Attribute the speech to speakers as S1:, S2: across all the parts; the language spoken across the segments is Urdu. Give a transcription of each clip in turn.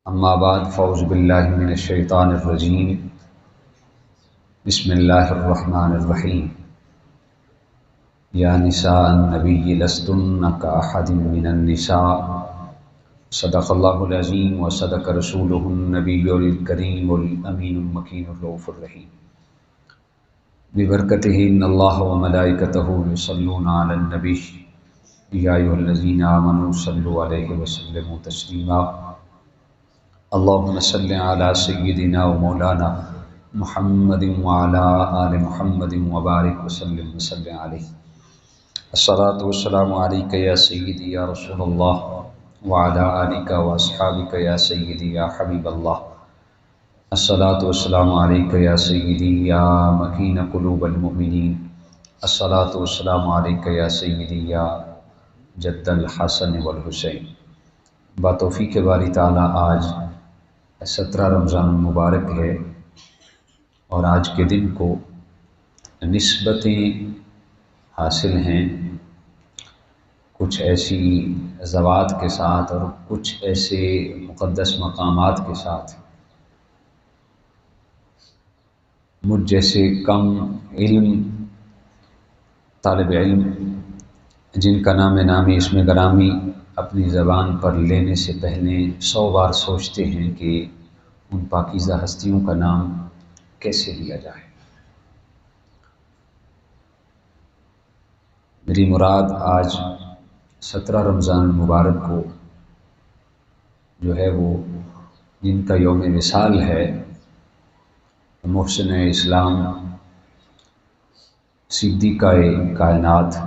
S1: اما بعد فاعوذ باللہ من الشیطان الرجیم بسم اللہ الرحمن الرحیم یا نساء النبی لستن کاحد من النساء صدق اللہ العظیم وصدق رسولہ النبی الکریم الامین المکین الرؤوف الرحیم ببرکتہ ان اللہ وملائکتہ یصلون علی النبی یا ایھا الذین آمنوا صلوا علیہ وسلموا تسلیما اللہم صل علی سیدنا و مولانا محمد وعلی آل محمد وبارک وسلم وسلم علیہ الصلاۃ والسلام علیک یا سیدی یا رسول اللہ وعلی آلک و اصحابک یا سیدی یا حبیب اللہ الصلاۃ والسلام علیک یا سیدی یا مکین قلوب المؤمنین الصلاۃ والسلام علیک یا سیدی یا جد الحسن والحسین بتوفیق باری تعالیٰ آج 17 رمضان المبارک ہے اور آج کے دن کو نسبتیں حاصل ہیں کچھ ایسی ضوابط کے ساتھ اور کچھ ایسے مقدس مقامات کے ساتھ مجھ جیسے کم علم طالب علم جن کا نام اسم گرامی اپنی زبان پر لینے سے پہلے 100 بار سوچتے ہیں کہ ان پاکیزہ ہستیوں کا نام کیسے لیا جائے۔ میری مراد آج 17 رمضان المبارک کو جو ہے وہ جن کا یوم وصال ہے، محسن اسلام صدیقہ کائنات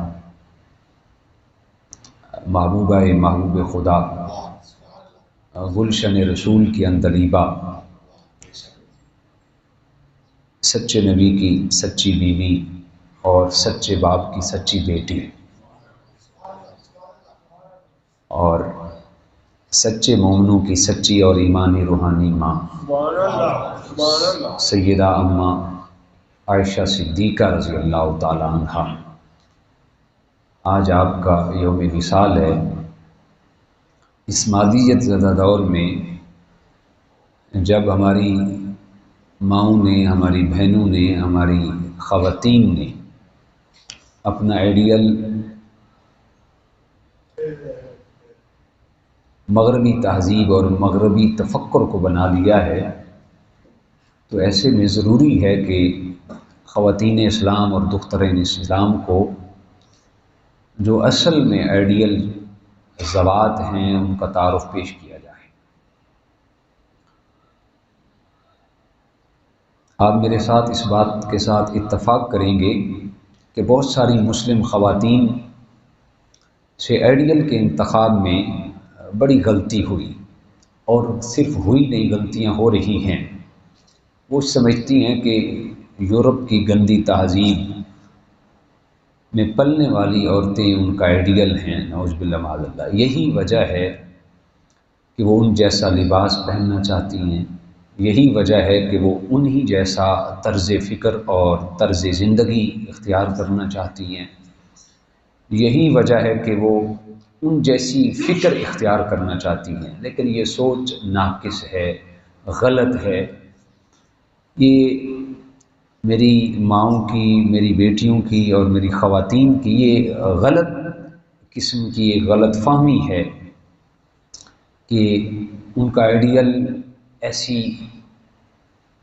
S1: محبوبہ محبوب خدا گلشن رسول کی عندلیبہ سچے نبی کی سچی بیوی اور سچے باپ کی سچی بیٹی اور سچے مومنوں کی سچی اور ایمانی روحانی ماں سیدہ اماں عائشہ صدیقہ رضی اللہ تعالی عنہا۔ آج آپ کا یوم وصال ہے۔ اس مادیت زدہ دور میں جب ہماری ماؤں نے، ہماری بہنوں نے، ہماری خواتین نے اپنا آئیڈیل مغربی تہذیب اور مغربی تفکر کو بنا لیا ہے، تو ایسے میں ضروری ہے کہ خواتین اسلام اور دخترین اسلام کو جو اصل میں آئیڈیل ذوات ہیں ان کا تعارف پیش کیا جائے۔ آپ میرے ساتھ اس بات کے ساتھ اتفاق کریں گے کہ بہت ساری مسلم خواتین سے آئیڈیل کے انتخاب میں بڑی غلطی ہوئی، اور صرف ہوئی نہیں، غلطیاں ہو رہی ہیں۔ وہ سمجھتی ہیں کہ یورپ کی گندی تہذیب میں پلنے والی عورتیں ان کا آئیڈیل ہیں، نعوذ باللہ معاذ اللہ۔ یہی وجہ ہے کہ وہ ان جیسا لباس پہننا چاہتی ہیں، یہی وجہ ہے کہ وہ انہی جیسا طرز فکر اور طرز زندگی اختیار کرنا چاہتی ہیں، یہی وجہ ہے کہ وہ ان جیسی فکر اختیار کرنا چاہتی ہیں، لیکن یہ سوچ ناقص ہے، غلط ہے۔ یہ میری ماؤں کی، میری بیٹیوں کی اور میری خواتین کی یہ غلط قسم کی ایک غلط فہمی ہے کہ ان کا آئیڈیل ایسی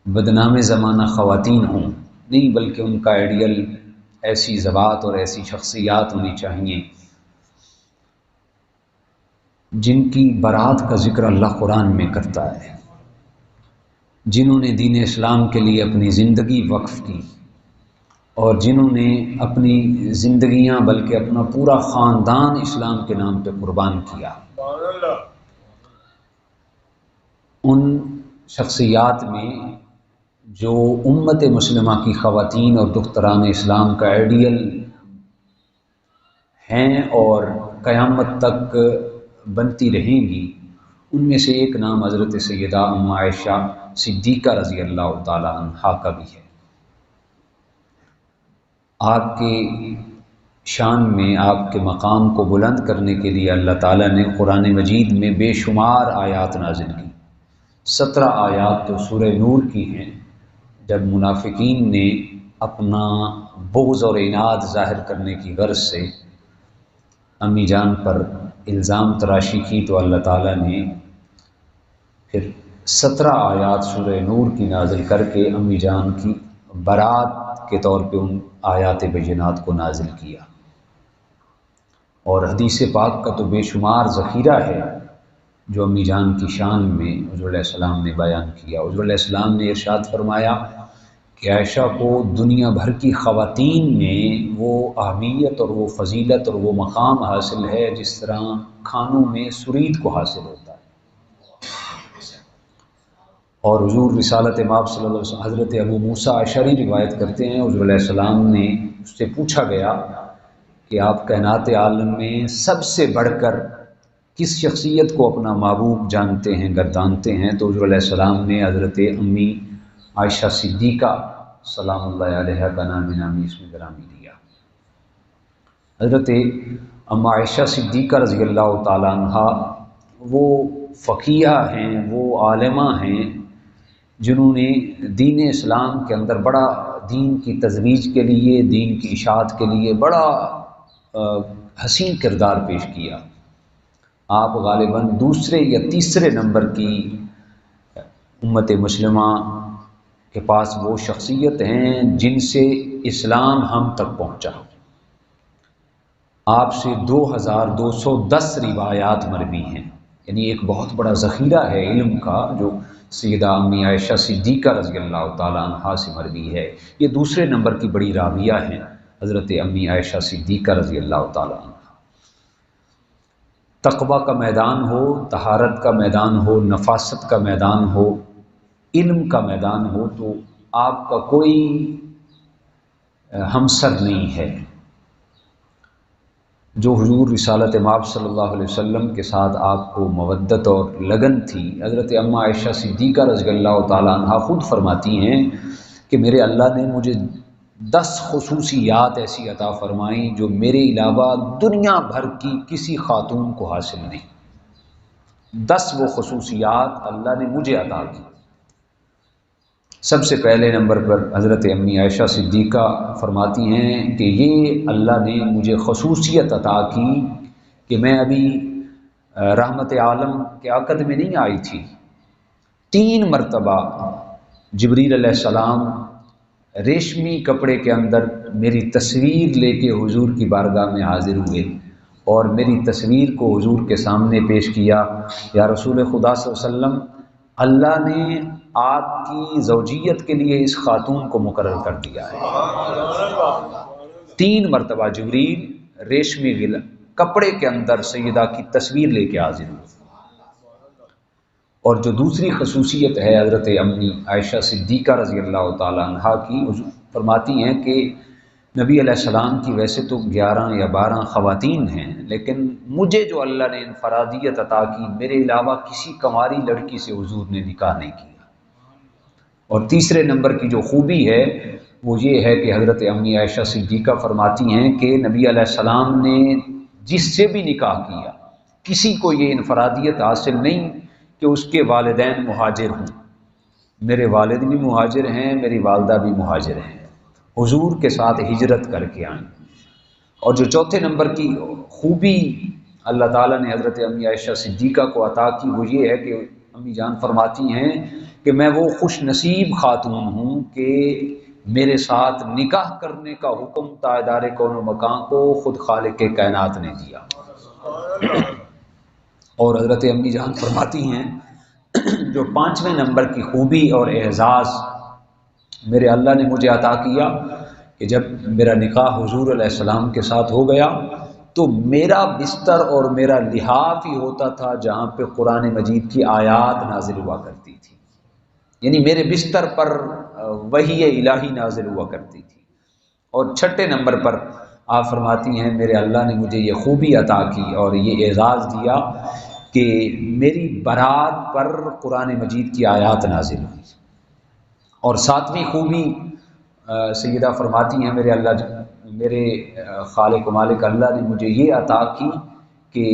S1: بدنام زمانہ خواتین ہوں، نہیں بلکہ ان کا آئیڈیل ایسی ذوات اور ایسی شخصیات ہونی چاہیے جن کی برات کا ذکر اللہ قرآن میں کرتا ہے، جنہوں نے دین اسلام کے لیے اپنی زندگی وقف کی اور جنہوں نے اپنی زندگیاں بلکہ اپنا پورا خاندان اسلام کے نام پہ قربان کیا۔ ان شخصیات میں جو امت مسلمہ کی خواتین اور دختران اسلام کا آئیڈیل ہیں اور قیامت تک بنتی رہیں گی، ان میں سے ایک نام حضرت سیدہ ام عائشہ صدیقہ رضی اللہ تعالی عنہا کا بھی ہے۔ آپ کے شان میں، آپ کے مقام کو بلند کرنے کے لیے اللہ تعالیٰ نے قرآن مجید میں بے شمار آیات نازل کی۔ 17 آیات تو سورہ نور کی ہیں، جب منافقین نے اپنا بغض اور عناد ظاہر کرنے کی غرض سے امی جان پر الزام تراشی کی، تو اللہ تعالیٰ نے پھر 17 آیات سورہ نور کی نازل کر کے امی جان کی برات کے طور پہ ان آیات بینات کو نازل کیا۔ اور حدیث پاک کا تو بے شمار ذخیرہ ہے جو امی جان کی شان میں حضور علیہ السلام نے بیان کیا۔ حضور علیہ السلام نے ارشاد فرمایا کہ عائشہ کو دنیا بھر کی خواتین میں وہ اہمیت اور وہ فضیلت اور وہ مقام حاصل ہے جس طرح کھانوں میں سرید کو حاصل ہوتا ہے۔ اور حضور رسالت مآب صلی اللہ علیہ وسلم حضرت ابو موسیٰ اشعری روایت کرتے ہیں، حضور علیہ السلام نے اس سے پوچھا گیا کہ آپ کائنات عالم میں سب سے بڑھ کر کس شخصیت کو اپنا محبوب جانتے ہیں، گردانتے ہیں؟ تو حضور علیہ السلام نے حضرت امی عائشہ صدیقہ سلام اللہ علیہا کا نام نامی اس میں گرامی دیا۔ حضرت اما عائشہ صدیقہ رضی اللہ تعالیٰ عنہ وہ فقیہ ہیں، وہ عالمہ ہیں جنہوں نے دین اسلام کے اندر بڑا دین کی ترویج کے لیے، دین کی اشاعت کے لیے بڑا حسین کردار پیش کیا۔ آپ غالباً دوسرے یا تیسرے نمبر کی امت مسلمہ کے پاس وہ شخصیت ہیں جن سے اسلام ہم تک پہنچا۔ آپ سے 2210 روایات مروی ہیں، یعنی ایک بہت بڑا ذخیرہ ہے علم کا جو سیدہ امی عائشہ صدیقہ رضی اللہ تعالیٰ عنہا سے مروی ہے۔ یہ دوسرے نمبر کی بڑی راویہ ہیں حضرت امی عائشہ صدیقہ رضی اللہ تعالیٰ عنہ۔ تقوی کا میدان ہو، طہارت کا میدان ہو، نفاست کا میدان ہو، علم کا میدان ہو، تو آپ کا کوئی ہمسر نہیں ہے جو حضور رسالت مآب صلی اللہ علیہ وسلم کے ساتھ آپ کو مودت اور لگن تھی۔ حضرت اما عائشہ صدیقہ رضی اللہ تعالیٰ عنہ خود فرماتی ہیں کہ میرے اللہ نے مجھے 10 خصوصیات ایسی عطا فرمائیں جو میرے علاوہ دنیا بھر کی کسی خاتون کو حاصل نہیں۔ 10 وہ خصوصیات اللہ نے مجھے عطا کی۔ سب سے پہلے نمبر پر حضرت امی عائشہ صدیقہ فرماتی ہیں کہ یہ اللہ نے مجھے خصوصیت عطا کی کہ میں ابھی رحمت عالم کے عقد میں نہیں آئی تھی، 3 مرتبہ جبریل علیہ السلام ریشمی کپڑے کے اندر میری تصویر لے کے حضور کی بارگاہ میں حاضر ہوئے اور میری تصویر کو حضور کے سامنے پیش کیا۔ یا رسول خدا صلی اللہ علیہ وسلم، اللہ نے آپ کی زوجیت کے لیے اس خاتون کو مقرر کر دیا ہے۔ 3 مرتبہ جبریل ریشمی کپڑے کے اندر سیدہ کی تصویر لے کے حاضر ہوئے۔ اور جو دوسری خصوصیت ہے حضرت امی عائشہ صدیقہ رضی اللہ تعالیٰ عنہ کی، فرماتی ہیں کہ نبی علیہ السلام کی ویسے تو 11 یا 12 خواتین ہیں، لیکن مجھے جو اللہ نے انفرادیت عطا کی، میرے علاوہ کسی کنواری لڑکی سے حضور نے نکاح نہیں کیا۔ اور تیسرے نمبر کی جو خوبی ہے وہ یہ ہے کہ حضرت امی عائشہ صدیقہ فرماتی ہیں کہ نبی علیہ السلام نے جس سے بھی نکاح کیا، کسی کو یہ انفرادیت حاصل نہیں کہ اس کے والدین مہاجر ہوں۔ میرے والد بھی مہاجر ہیں، میری والدہ بھی مہاجر ہیں، حضور کے ساتھ ہجرت کر کے آئیں۔ اور جو چوتھے نمبر کی خوبی اللہ تعالیٰ نے حضرت امی عائشہ صدیقہ کو عطا کی وہ یہ ہے کہ امی جان فرماتی ہیں کہ میں وہ خوش نصیب خاتون ہوں کہ میرے ساتھ نکاح کرنے کا حکم تاجدار کون و مکان کو خود خالق کائنات نے دیا۔ اور حضرت امی جان فرماتی ہیں جو 5ویں نمبر کی خوبی اور اعزاز میرے اللہ نے مجھے عطا کیا کہ جب میرا نکاح حضور علیہ السلام کے ساتھ ہو گیا تو میرا بستر اور میرا لحاف ہی ہوتا تھا جہاں پہ قرآن مجید کی آیات نازل ہوا کرتی تھی، یعنی میرے بستر پر وحی الہی نازل ہوا کرتی تھی۔ اور 6 نمبر پر آپ فرماتی ہیں میرے اللہ نے مجھے یہ خوبی عطا کی اور یہ اعزاز دیا کہ میری برات پر قرآن مجید کی آیات نازل ہوئی۔ اور 7ویں خوبی سیدہ فرماتی ہیں میرے خالق و مالک اللہ نے مجھے یہ عطا کی کہ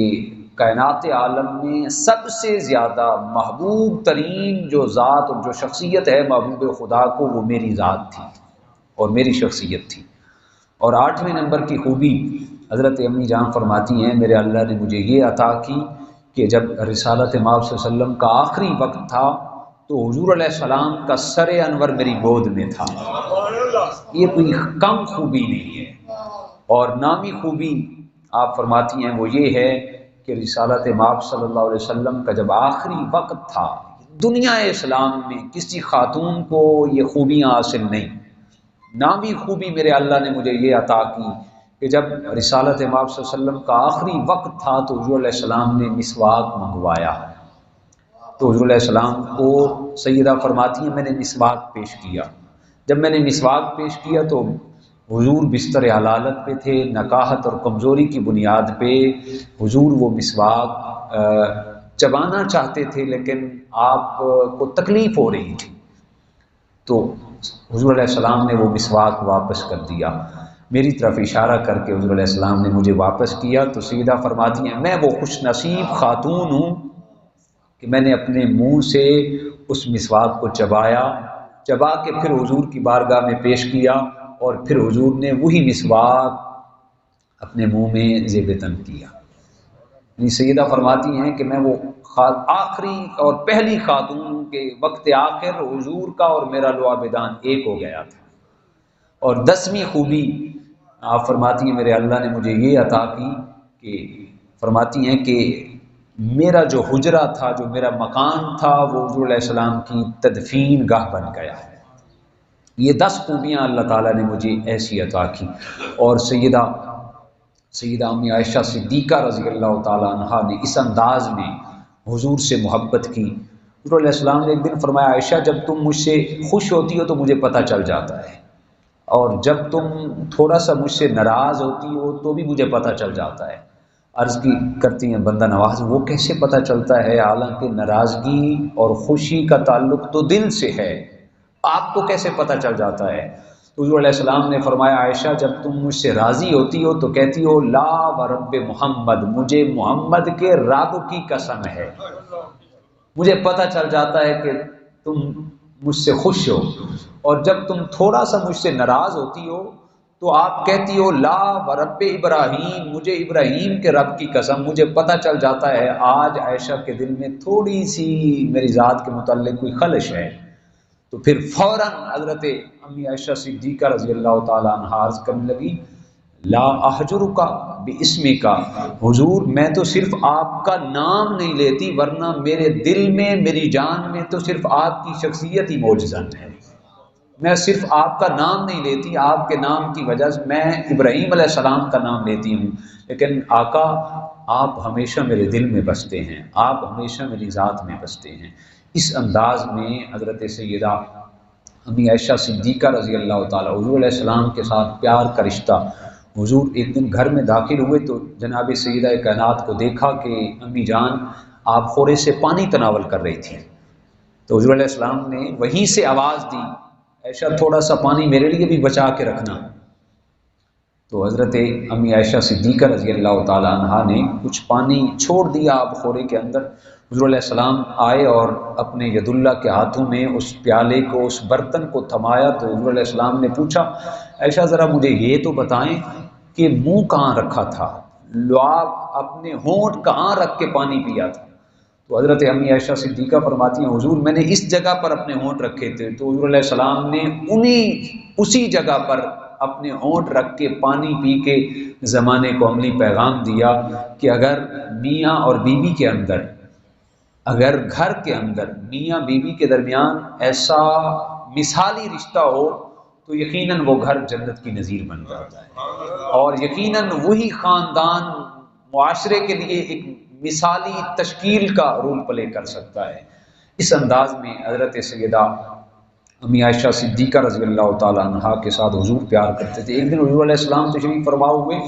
S1: کائنات عالم میں سب سے زیادہ محبوب ترین جو ذات اور جو شخصیت ہے محبوب خدا کو، وہ میری ذات تھی اور میری شخصیت تھی۔ اور 8ویں نمبر کی خوبی حضرت امی جان فرماتی ہیں میرے اللہ نے مجھے یہ عطا کی کہ جب رسالت مآب صلی اللہ علیہ وسلم کا آخری وقت تھا تو حضور علیہ السلام کا سر انور میری گود میں تھا۔ یہ کوئی کم خوبی نہیں ہے۔ اور نامی خوبی آپ فرماتی ہیں وہ یہ ہے کہ رسالت مآب صلی اللہ علیہ وسلم کا جب آخری وقت تھا، دنیا اسلام میں کسی خاتون کو یہ خوبیاں حاصل نہیں۔ نامی خوبی میرے اللہ نے مجھے یہ عطا کی کہ جب رسالت مآب صلی اللہ علیہ وسلم کا آخری وقت تھا تو حضور علیہ السلام نے مسواک منگوایا، تو حضور علیہ السلام کو سیدہ فرماتی ہیں میں نے مسواک پیش کیا۔ جب میں نے مسواک پیش کیا تو حضور بستر حلالت پہ تھے، نکاحت اور کمزوری کی بنیاد پہ حضور وہ مسواک چبانا چاہتے تھے لیکن آپ کو تکلیف ہو رہی تھی، تو حضور علیہ السلام نے وہ مسواک واپس کر دیا، میری طرف اشارہ کر کے حضور علیہ السلام نے مجھے واپس کیا۔ تو سیدہ فرماتی ہیں میں وہ خوش نصیب خاتون ہوں کہ میں نے اپنے منہ سے اس مسواک کو چبا کے پھر حضور کی بارگاہ میں پیش کیا، اور پھر حضور نے وہی مسواک اپنے منہ میں زیب تن کیا۔ سیدہ فرماتی ہیں کہ میں وہ آخری اور پہلی خاتون کے وقت آخر حضور کا اور میرا لعاب دان ایک ہو گیا تھا۔ اور 10ویں خوبی آپ فرماتی ہیں میرے اللہ نے مجھے یہ عطا کی کہ فرماتی ہیں کہ میرا جو حجرہ تھا، جو میرا مکان تھا، وہ حضور علیہ السلام کی تدفین گاہ بن گیا ہے۔ یہ 10 خوبیاں اللہ تعالیٰ نے مجھے ایسی عطا کی۔ اور سیدہ امی عائشہ صدیقہ رضی اللہ تعالیٰ عنہا نے اس انداز میں حضور سے محبت کی۔ حضور علیہ السلام نے ایک دن فرمایا عائشہ جب تم مجھ سے خوش ہوتی ہو تو مجھے پتہ چل جاتا ہے، اور جب تم تھوڑا سا مجھ سے ناراض ہوتی ہو تو بھی مجھے پتہ چل جاتا ہے۔ عرض کی کرتی ہیں بندہ نواز وہ کیسے پتہ چلتا ہے، حالانکہ ناراضگی اور خوشی کا تعلق تو دل سے ہے، آپ کو کیسے پتہ چل جاتا ہے؟ تو حضور علیہ السلام نے فرمایا عائشہ جب تم مجھ سے راضی ہوتی ہو تو کہتی ہو لا ورب محمد، مجھے محمد کے رب کی قسم ہے، مجھے پتہ چل جاتا ہے کہ تم مجھ سے خوش ہو۔ اور جب تم تھوڑا سا مجھ سے ناراض ہوتی ہو تو آپ کہتی ہو لا ورب ابراہیم، مجھے ابراہیم کے رب کی قسم، مجھے پتہ چل جاتا ہے آج عائشہ کے دل میں تھوڑی سی میری ذات کے متعلق کوئی خلش ہے۔ تو پھر فوراً حضرت امی عائشہ صدیقہ رضی اللہ تعالیٰ عنہا عرض کرنے لگی لا احجرک باسمک، حضور میں تو صرف آپ کا نام نہیں لیتی ورنہ میرے دل میں میری جان میں تو صرف آپ کی شخصیت ہی معجزہ ہے، میں صرف آپ کا نام نہیں لیتی، آپ کے نام کی وجہ سے میں ابراہیم علیہ السلام کا نام لیتی ہوں، لیکن آقا آپ ہمیشہ میرے دل میں بستے ہیں، آپ ہمیشہ میری ذات میں بستے ہیں۔ اس انداز میں حضرت سیدہ امی عائشہ صدیقہ رضی اللہ تعالیٰ حضور علیہ السلام کے ساتھ پیار کا رشتہ۔ حضور ایک دن گھر میں داخل ہوئے تو جناب سیدہ کائنات کو دیکھا کہ امی جان آپ خورے سے پانی تناول کر رہی تھی، تو حضور علیہ السلام نے وہیں سے آواز دی عائشہ تھوڑا سا پانی میرے لیے بھی بچا کے رکھنا۔ تو حضرت امی عائشہ صدیقہ رضی اللہ تعالیٰ عنہا نے کچھ پانی چھوڑ دیا آپ خورے کے اندر۔ حضور علیہ السلام آئے اور اپنے ید اللہ کے ہاتھوں میں اس پیالے کو، اس برتن کو تھمایا، تو حضور علیہ السلام نے پوچھا عائشہ ذرا مجھے یہ تو بتائیں کہ منہ کہاں رکھا تھا، لعاب اپنے ہونٹ کہاں رکھ کے پانی پیا تھا؟ تو حضرت امی عائشہ صدیقہ فرماتی ہیں حضور میں نے اس جگہ پر اپنے ہونٹ رکھے تھے، تو حضور علیہ السلام نے اسی جگہ پر اپنے ہونٹ رکھ کے پانی پی کے زمانے کو عملی پیغام دیا کہ اگر میاں اور بیوی کے اندر، اگر گھر کے اندر میاں بیوی کے درمیان ایسا مثالی رشتہ ہو تو یقیناً وہ گھر جنت کی نظیر بن جاتا ہے، اور یقیناً وہی خاندان معاشرے کے لیے ایک مثالی تشکیل کا رول پلے کر سکتا ہے۔ اس انداز میں حضرت سیدہ امی عائشہ صدیقہ رضی اللہ تعالیٰ عنہا کے ساتھ حضور پیار کرتے تھے۔ ایک دن حضور علیہ السلام تشریف فرما ہوئے،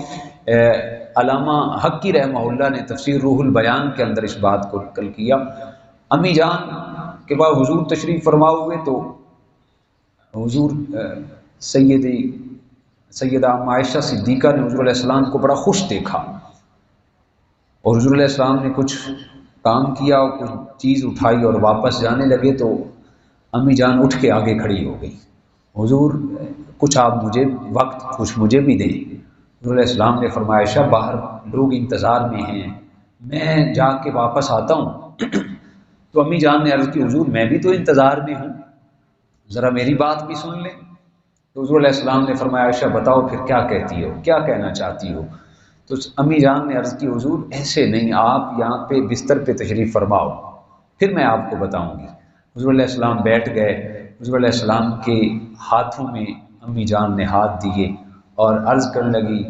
S1: علامہ حقی رحمہ اللہ نے تفسیر روح البیان کے اندر اس بات کو نقل کیا، امی جان کے بعد حضور تشریف فرما ہوئے تو حضور سیدہ امی عائشہ صدیقہ نے حضور علیہ السلام کو بڑا خوش دیکھا، اور حضور علیہ السلام نے کچھ کام کیا اور کچھ چیز اٹھائی اور واپس جانے لگے تو امی جان اٹھ کے آگے کھڑی ہو گئی، حضور کچھ آپ مجھے وقت کچھ مجھے بھی دیں۔ حضور علیہ السلام نے فرمایا عائشہ باہر لوگ انتظار میں ہیں، میں جا کے واپس آتا ہوں۔ تو امی جان نے عرض کی حضور میں بھی تو انتظار میں ہوں، ذرا میری بات بھی سن لیں۔ تو حضور علیہ السلام نے فرمایا عائشہ بتاؤ پھر کیا کہتی ہو، کیا کہنا چاہتی ہو؟ تو امی جان نے عرض کی حضور ایسے نہیں، آپ یہاں پہ بستر پہ تشریف فرماؤ پھر میں آپ کو بتاؤں گی۔ حضور علیہ السلام بیٹھ گئے، حضور علیہ السلام کے ہاتھوں میں امی جان نے ہاتھ دیے اور عرض کرنے لگی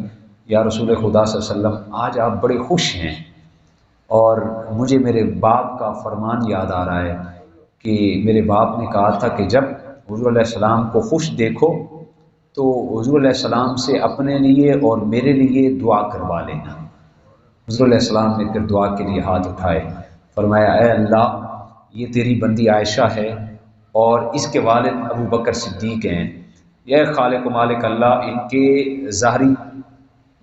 S1: یا رسول خدا صلی اللہ علیہ وسلم آج آپ بڑے خوش ہیں، اور مجھے میرے باپ کا فرمان یاد آ رہا ہے کہ میرے باپ نے کہا تھا کہ جب حضور علیہ السلام کو خوش دیکھو تو حضور علیہ السلام سے اپنے لیے اور میرے لیے دعا کروا لینا۔ حضور علیہ السلام نے پھر دعا کے لیے ہاتھ اٹھائے، فرمایا اے اللہ یہ تیری بندی عائشہ ہے اور اس کے والد ابو بکر صدیق ہیں، یا خالق و مالک اللہ ان کے ظاہری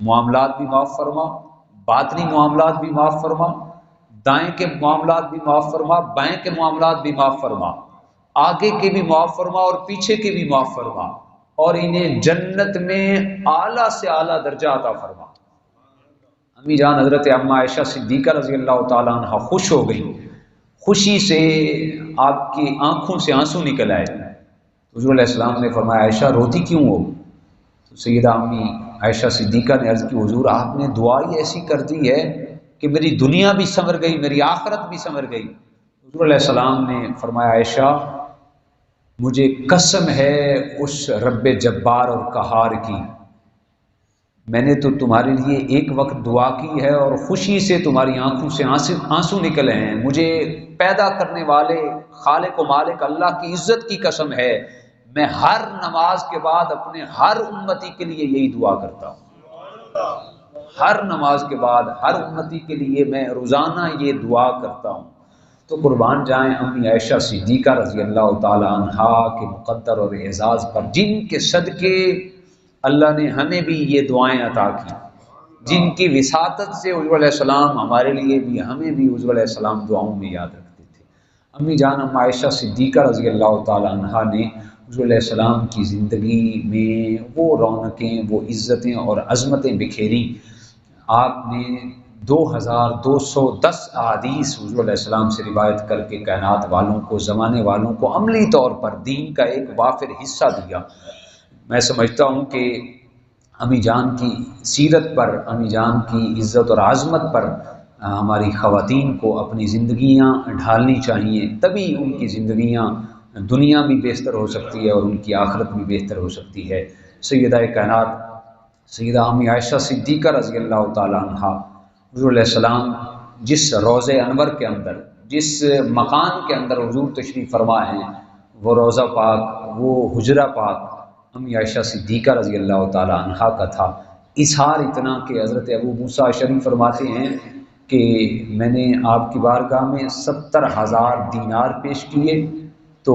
S1: معاملات بھی معاف فرما، باطنی معاملات بھی معاف فرما، دائیں کے معاملات بھی معاف فرما، بائیں کے معاملات بھی معاف فرما، آگے کے بھی معاف فرما اور پیچھے کے بھی معاف فرما، اور انہیں جنت میں اعلیٰ سے اعلیٰ درجہ عطا فرما۔ امی جان حضرت اما عائشہ صدیقہ رضی اللہ تعالیٰ عنہ خوش ہو گئی، خوشی سے آپ کی آنکھوں سے آنسو نکل آئے۔ حضور علیہ السلام نے فرمایا عائشہ روتی کیوں ہو؟ تو سیدہ امی عائشہ صدیقہ نے عرض کی حضور آپ نے دعا ہی ایسی کر دی ہے کہ میری دنیا بھی سنور گئی، میری آخرت بھی سنور گئی۔ حضور علیہ السلام نے فرمایا عائشہ مجھے قسم ہے اس رب جبار اور قہار کی، میں نے تو تمہارے لیے ایک وقت دعا کی ہے اور خوشی سے تمہاری آنکھوں سے آنسو نکلے ہیں، مجھے پیدا کرنے والے خالق و مالک اللہ کی عزت کی قسم ہے میں ہر نماز کے بعد اپنے ہر امتی کے لیے یہی دعا کرتا ہوں، ہر نماز کے بعد ہر امتی کے لیے میں روزانہ یہ دعا کرتا ہوں۔ تو قربان جائیں امی عائشہ صدیقہ رضی اللہ تعالی عنہا کے مقدر اور اعزاز پر، جن کے صدقے اللہ نے ہمیں بھی یہ دعائیں عطا کی، جن کی وساطت سے حضور علیہ السلام ہمارے لیے بھی ہمیں بھی حضور علیہ السلام دعاؤں میں یاد رکھتے تھے۔ امی جان اما عائشہ صدیقہ رضی اللہ تعالی عنہا نے حضور علیہ السلام کی زندگی میں وہ رونقیں، وہ عزتیں اور عظمتیں بکھیری۔ آپ نے 2210 احادیث حضور علیہ السلام سے روایت کر کے کائنات والوں کو، زمانے والوں کو عملی طور پر دین کا ایک وافر حصہ دیا۔ میں سمجھتا ہوں کہ امی جان کی سیرت پر، امی جان کی عزت اور عظمت پر ہماری خواتین کو اپنی زندگیاں ڈھالنی چاہیے، تبھی ان کی زندگیاں دنیا بھی بہتر ہو سکتی ہے اور ان کی آخرت بھی بہتر ہو سکتی ہے۔ سیدہ کائنات سیدہ امی عائشہ صدیقہ رضی اللہ تعالی عنہ حضور علیہ السلام جس روضہ انور کے اندر، جس مکان کے اندر حضور تشریف فرما ہیں، وہ روضہ پاک، وہ حجرہ پاک امی عائشہ صدیقہ رضی اللہ تعالی عنہا کا تھا۔ اظہار اتنا کہ حضرت ابو موسیٰ شریف فرماتے ہیں کہ میں نے آپ کی بارگاہ میں 70,000 دینار پیش کیے تو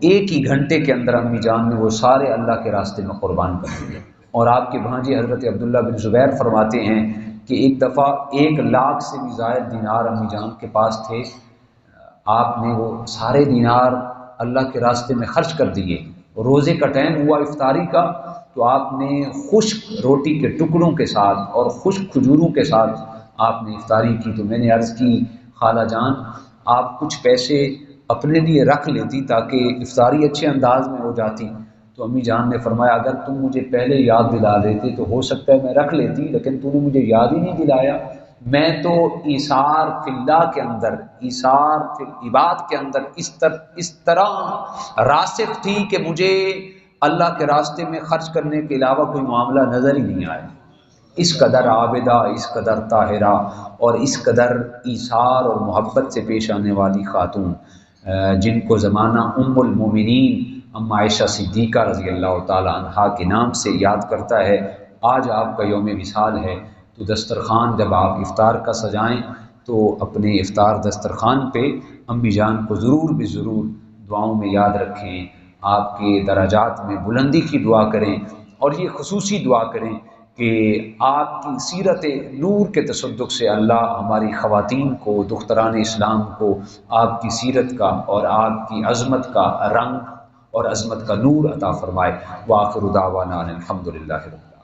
S1: ایک ہی گھنٹے کے اندر امی جان نے وہ سارے اللہ کے راستے میں قربان کر دیے۔ اور آپ کے بھانجے حضرت عبداللہ بن زبیر فرماتے ہیں کہ ایک دفعہ 1,00,000 سے بھی زائد دینار امی جان کے پاس تھے، آپ نے وہ سارے دینار اللہ کے راستے میں خرچ کر دیے۔ روزے کا ٹائم ہوا افطاری کا تو آپ نے خشک روٹی کے ٹکڑوں کے ساتھ اور خشک کھجوروں کے ساتھ آپ نے افطاری کی۔ تو میں نے عرض کی خالہ جان آپ کچھ پیسے اپنے لیے رکھ لیتی تاکہ افطاری اچھے انداز میں ہو جاتی۔ تو امی جان نے فرمایا اگر تم مجھے پہلے یاد دلا دیتے تو ہو سکتا ہے میں رکھ لیتی، لیکن تم نے مجھے یاد ہی نہیں دلایا۔ میں تو ایثار فی اللہ کے اندر، ایثار فی العباد کے اندر اس طرح راسخ تھی کہ مجھے اللہ کے راستے میں خرچ کرنے کے علاوہ کوئی معاملہ نظر ہی نہیں آیا۔ اس قدر عابدہ، اس قدر طاہرہ اور اس قدر ایثار اور محبت سے پیش آنے والی خاتون، جن کو زمانہ ام المومنین اما عائشہ صدیقہ رضی اللہ تعالی عنہا کے نام سے یاد کرتا ہے۔ آج آپ کا یوم وصال ہے تو دسترخوان جب آپ افطار کا سجائیں تو اپنے افطار دسترخوان پہ امی جان کو ضرور بھی ضرور دعاؤں میں یاد رکھیں، آپ کے درجات میں بلندی کی دعا کریں، اور یہ خصوصی دعا کریں کہ آپ کی سیرت نور کے تصدق سے اللہ ہماری خواتین کو، دختران اسلام کو، آپ کی سیرت کا اور آپ کی عظمت کا رنگ اور عظمت کا نور عطا فرمائے۔ وآخر دعوانا ان الحمد للہ رب العالمین۔